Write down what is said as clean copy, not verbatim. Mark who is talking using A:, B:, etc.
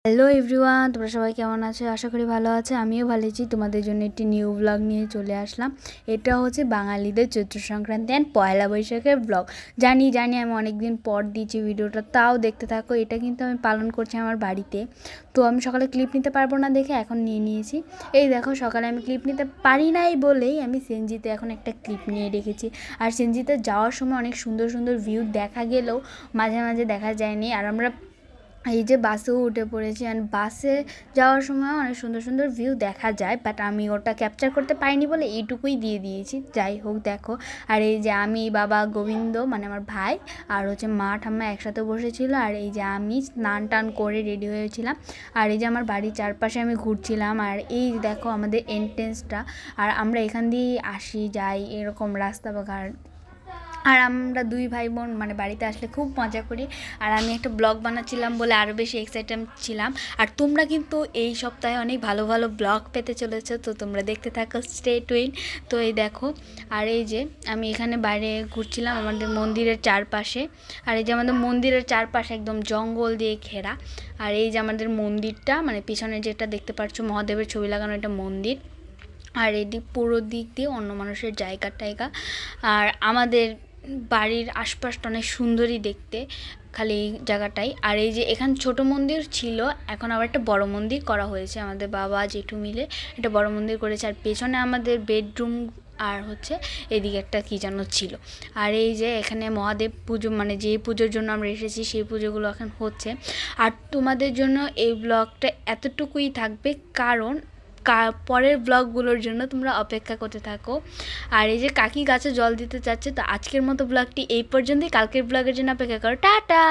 A: Hello everyone, তোমরা সবাই কেমন আছো? আশা করি ভালো আছে। আমিও ভালো আছি। তোমাদের জন্য একটি নিউ ব্লগ নিয়ে চলে আসলাম। এটা হচ্ছে বাঙালিদের চৈত্র সংক্রান্তি অ্যান্ড পয়লা বৈশাখের ব্লগ। জানি আমি অনেক দিন পর দিয়েছি ভিডিওটা, তাও দেখতে থাকো। এটা কিন্তু আমি পালন করছি আমার বাড়িতে। তো আমি সকালে ক্লিপ নিতে পারবো না দেখে এখন নিয়ে নিয়েছি। এই দেখো, সকালে আমি ক্লিপ নিতে পারি নাই বলেই আমি সেনজিতে এখন একটা ক্লিপ নিয়ে রেখেছি। আর সেনজিতে যাওয়ার সময় অনেক সুন্দর সুন্দর ভিউ দেখা গেলেও মাঝে মাঝে দেখা যায়নি। আর আমরা এই যে বাসেও উঠে পড়েছি, অ্যান্ড বাসে যাওয়ার সময় অনেক সুন্দর সুন্দর ভিউ দেখা যায়, বাট আমি ওটা ক্যাপচার করতে পারিনি বলে এইটুকুই দিয়ে দিয়েছি। যাই হোক, দেখো। আর এই যে আমি, বাবা, গোবিন্দ মানে আমার ভাই, আর হচ্ছে মা ঠাম্মা একসাথে বসেছিল। আর এই যে আমি স্নান টান করে রেডি হয়েছিলাম। আর এই যে আমার বাড়ির চারপাশে আমি ঘুরছিলাম। আর এই দেখো আমাদের এন্ট্রেন্সটা। আর আমরা এখান দিয়েই আসি যাই, এরকম রাস্তা বা ঘাট। আর আমরা দুই ভাই বোন মানে বাড়িতে আসলে খুব মজা করি। আর আমি একটা ব্লগ বানাচ্ছিলাম বলে আরও বেশি এক্সাইটেড ছিলাম। আর তোমরা কিন্তু এই সপ্তাহে অনেক ভালো ভালো ব্লগ পেতে চলেছো, তো তোমরা দেখতে থাকো, স্টে টুইন। তো এই দেখো, আর এই যে আমি এখানে বাইরে ঘুরছিলাম আমাদের মন্দিরের চারপাশে। আর এই যে আমাদের মন্দিরের চারপাশে একদম জঙ্গল দিয়ে ঘেরা। আর এই যে আমাদের মন্দিরটা, মানে পিছনে যেটা দেখতে পাচ্ছ মহাদেবের ছবি লাগানো, এটা মন্দির। আর এদিক পুরো দিক দিয়ে অন্য মানুষের জায়গা। আর আমাদের বাড়ির আশপাশটা অনেক সুন্দরই দেখতে, খালি এই জায়গাটাই। আর এই যে এখানে ছোট মন্দির ছিল, এখন আবার একটা বড় মন্দির করা হয়েছে। আমাদের বাবা জেঠু মিলে একটা বড় মন্দির করেছে। আর পেছনে আমাদের বেডরুম, আর হচ্ছে এদিকে একটা কী যেন ছিল। আর এই যে এখানে মহাদেব পুজো, মানে যে পুজোর জন্য আমরা এসেছি সেই পুজোগুলো এখন হচ্ছে। আর তোমাদের জন্য এই ব্লগটা এতটুকুই থাকবে, কারণ পরের ব্লগগুলোর জন্য তোমরা অপেক্ষা করতে থাকো। আর এই যে কাকি গাছে জল দিতে চাচ্ছে। তো আজকের মতো ব্লগটি এই পর্যন্তই। কালকের ব্লগের জন্য অপেক্ষা করো। টাটা।